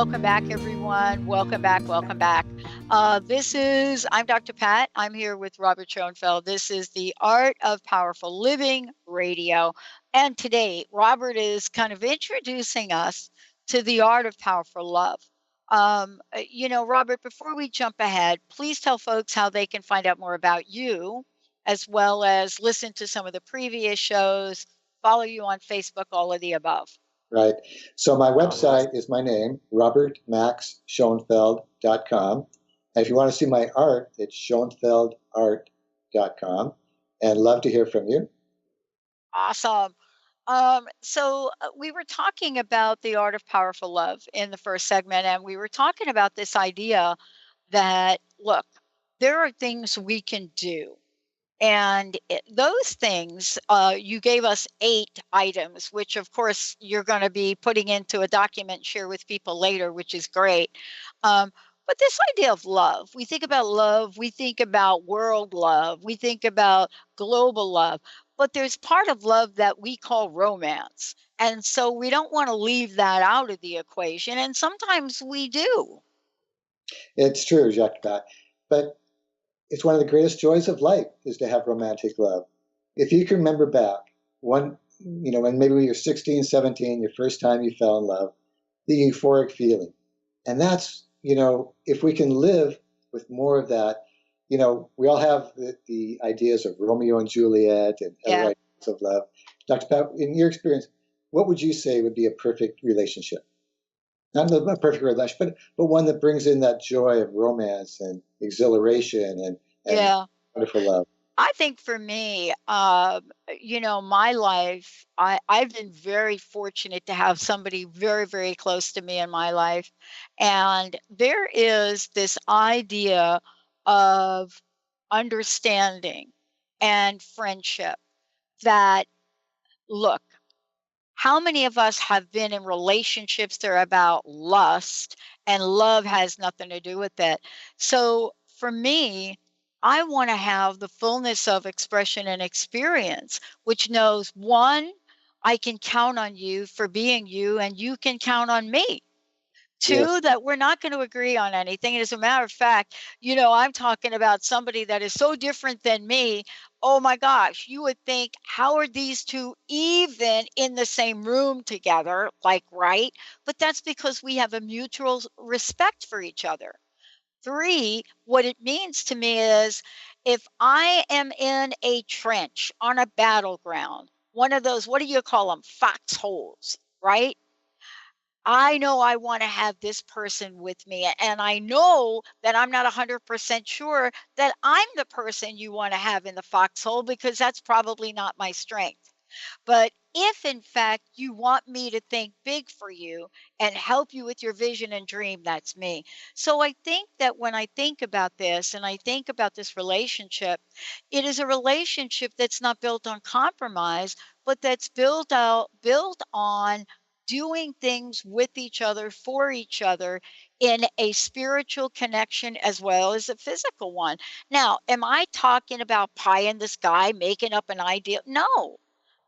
welcome back, everyone. Welcome back, welcome back. I'm Dr. Pat. I'm here with Robert Schoenfeld. This is the Art of Powerful Living Radio. And today, Robert is kind of introducing us to the art of powerful love. Robert, before we jump ahead, please tell folks how they can find out more about you, as well as listen to some of the previous shows, follow you on Facebook, all of the above. Right. So my website is my name, robertmaxschoenfeld.com. And if you want to see my art, it's schoenfeldart.com. And love to hear from you. Awesome. We were talking about the art of powerful love in the first segment, and we were talking about this idea that, look, there are things we can do. And those things, you gave us 8 items, which of course you're going to be putting into a document and share with people later, which is great. But this idea of love, we think about world love, we think about global love, but there's part of love that we call romance. And so we don't want to leave that out of the equation. And sometimes we do. It's true, Jacques. But it's one of the greatest joys of life is to have romantic love. If you can remember back when maybe when you're 16, 17, your first time you fell in love, the euphoric feeling. And that's, if we can live with more of that, we all have the ideas of Romeo and Juliet and other ideas of love. Dr. Pat, in your experience, what would you say would be a perfect relationship? Not a perfect relationship, but one that brings in that joy of romance and exhilaration and wonderful love. I think for me, my life, I've been very fortunate to have somebody very, very close to me in my life. And there is this idea of understanding and friendship that, look, how many of us have been in relationships that are about lust, and love has nothing to do with it? So for me, I want to have the fullness of expression and experience, which knows, 1, I can count on you for being you, and you can count on me. 2, that we're not going to agree on anything. And as a matter of fact, I'm talking about somebody that is so different than me. Oh my gosh, you would think, how are these two even in the same room together? Right? But that's because we have a mutual respect for each other. 3, what it means to me is, if I am in a trench on a battleground, one of those, what do you call them? Foxholes, right? I know I want to have this person with me, and I know that I'm not 100% sure that I'm the person you want to have in the foxhole, because that's probably not my strength. But if in fact you want me to think big for you and help you with your vision and dream, that's me. So I think that when I think about this and I think about this relationship, it is a relationship that's not built on compromise, but that's built on doing things with each other, for each other, in a spiritual connection as well as a physical one. Now, am I talking about pie in the sky, making up an idea? No.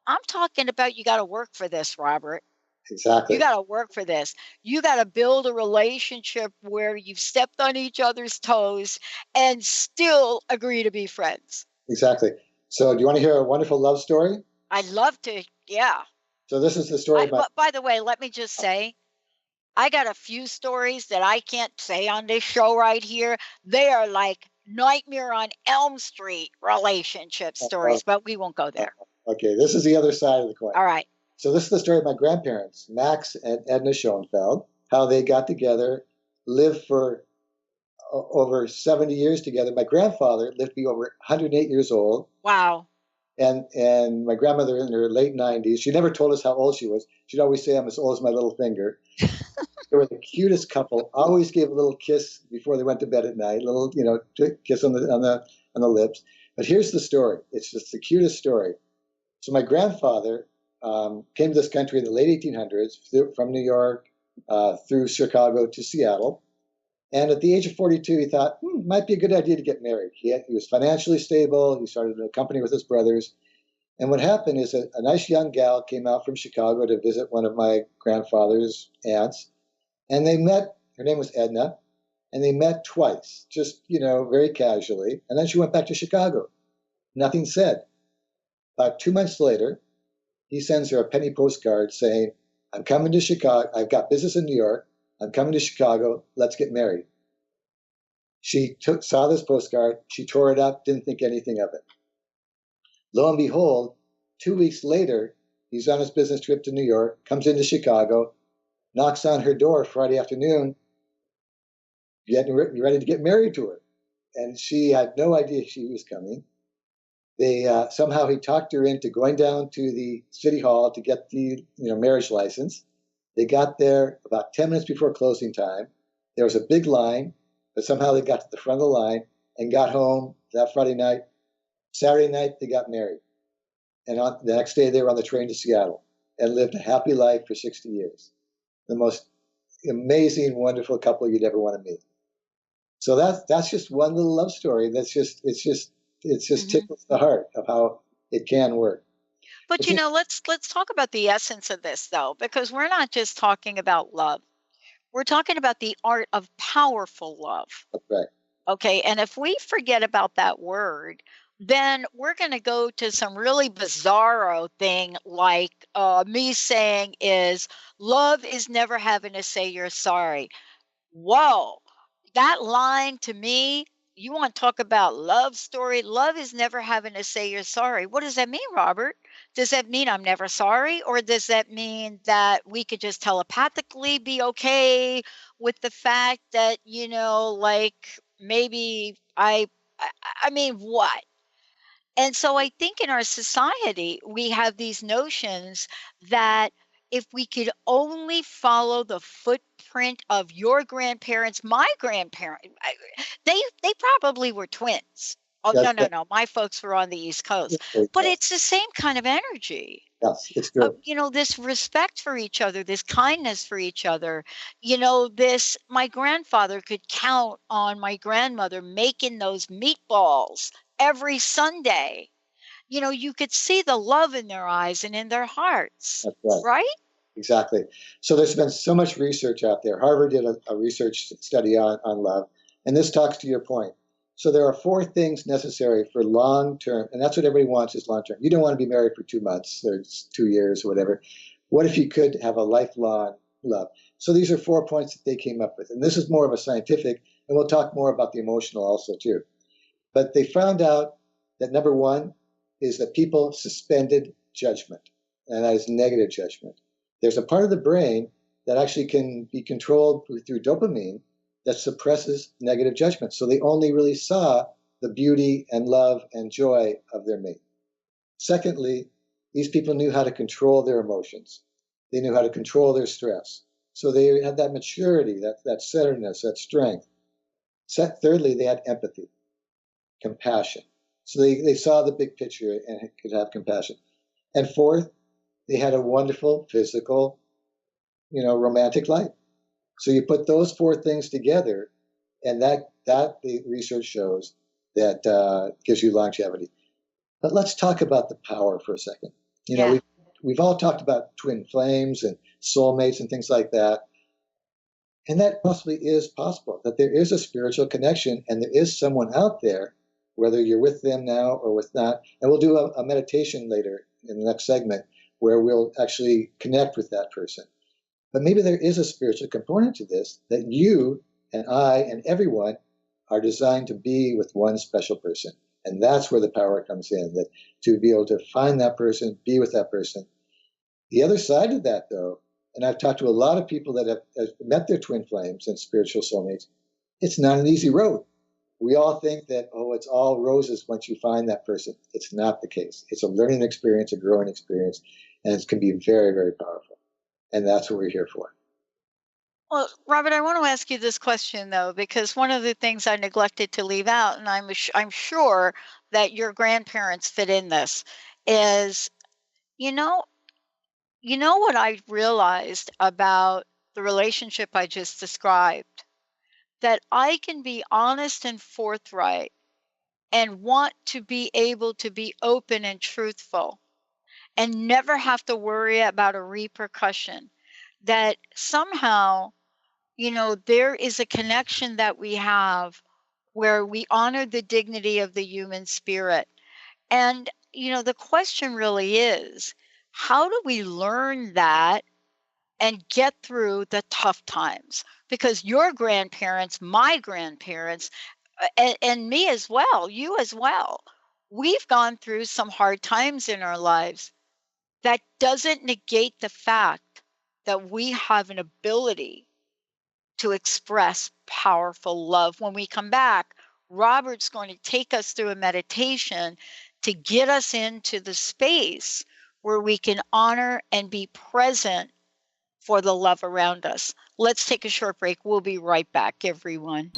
I'm talking about, you got to work for this, Robert. Exactly. You got to work for this. You got to build a relationship where you've stepped on each other's toes and still agree to be friends. Exactly. So do you want to hear a wonderful love story? I'd love to. Yeah. So this is the story by the way, let me just say, I got a few stories that I can't say on this show right here. They are like Nightmare on Elm Street relationship stories, but we won't go there. Okay, this is the other side of the coin. All right. So this is the story of my grandparents, Max and Edna Schoenfeld, how they got together, lived for over 70 years together. My grandfather lived to be over 108 years old. Wow. And my grandmother in her late 90s, she never told us how old she was. She'd always say, I'm as old as my little finger. They were the cutest couple, always gave a little kiss before they went to bed at night, little, kiss on the lips. But here's the story. It's just the cutest story. So my grandfather came to this country in the late 1800s from New York through Chicago to Seattle. And at the age of 42, he thought, might be a good idea to get married. He was financially stable. He started a company with his brothers. And what happened is a nice young gal came out from Chicago to visit one of my grandfather's aunts. And they met, her name was Edna, and they met twice, just, very casually. And then she went back to Chicago. Nothing said. About 2 months later, he sends her a penny postcard saying, I'm coming to Chicago. I've got business in New York. I'm coming to Chicago. Let's get married. She saw this postcard. She tore it up, didn't think anything of it. Lo and behold, 2 weeks later, he's on his business trip to New York, comes into Chicago, knocks on her door Friday afternoon, getting ready to get married to her. And she had no idea she was coming. They somehow he talked her into going down to the city hall to get the marriage license. They got there about 10 minutes before closing time. There was a big line, but somehow they got to the front of the line and got home that Friday night. Saturday night, they got married. And the next day, they were on the train to Seattle and lived a happy life for 60 years. The most amazing, wonderful couple you'd ever want to meet. So that's just one little love story. It just tickles the heart of how it can work. But let's talk about the essence of this though, because we're not just talking about love. We're talking about the art of powerful love. Right. Okay. And if we forget about that word, then we're going to go to some really bizarro thing like me saying is love is never having to say you're sorry. Whoa, that line to me, you want to talk about love story? Love is never having to say you're sorry. What does that mean, Robert? Does that mean I'm never sorry? Or does that mean that we could just telepathically be okay with the fact that, like maybe I mean, what? And so I think in our society, we have these notions that if we could only follow the footprint of your grandparents, my grandparent, they probably were twins. Oh no, That's no, no. My folks were on the East Coast. right. But it's the same kind of energy. Yes, it's true. This respect for each other, this kindness for each other. This my grandfather could count on my grandmother making those meatballs every Sunday. You could see the love in their eyes and in their hearts, That's right. right? Exactly. So there's been so much research out there. Harvard did a research study on love, and this talks to your point. So there are 4 things necessary for long term, and that's what everybody wants is long term. You don't want to be married for 2 months or 2 years or whatever. What if you could have a lifelong love? So these are 4 points that they came up with, and this is more of a scientific, and we'll talk more about the emotional also too. But they found out that number one is that people suspended judgment, and that is negative judgment. There's a part of the brain that actually can be controlled through dopamine that suppresses negative judgment. So they only really saw the beauty and love and joy of their mate. Secondly, these people knew how to control their emotions. They knew how to control their stress. So they had that maturity, that centeredness, that strength. Thirdly, they had empathy, compassion. So they saw the big picture and could have compassion. And fourth, they had a wonderful physical, romantic life. So you put those 4 things together, and that the research shows that gives you longevity. But let's talk about the power for a second. Yeah. We've all talked about twin flames and soulmates and things like that. And that possibly is possible, that there is a spiritual connection and there is someone out there, whether you're with them now or with not. And we'll do a meditation later in the next segment where we'll actually connect with that person. But maybe there is a spiritual component to this that you and I and everyone are designed to be with one special person. And that's where the power comes in, that to be able to find that person, be with that person. The other side of that, though, and I've talked to a lot of people that have met their twin flames and spiritual soulmates, it's not an easy road. We all think that, it's all roses once you find that person. It's not the case. It's a learning experience, a growing experience, and it can be very, very powerful. And that's what we're here for. Well, Robert, I want to ask you this question though, because one of the things I neglected to leave out, and I'm sure that your grandparents fit in this, is you know what I realized about the relationship I just described, that I can be honest and forthright and want to be able to be open and truthful and never have to worry about a repercussion. That somehow there is a connection that we have where we honor the dignity of the human spirit. And, the question really is, how do we learn that and get through the tough times? Because your grandparents, my grandparents, and me as well, you as well, we've gone through some hard times in our lives. That doesn't negate the fact that we have an ability to express powerful love. When we come back, Robert's going to take us through a meditation to get us into the space where we can honor and be present for the love around us. Let's take a short break. We'll be right back, everyone.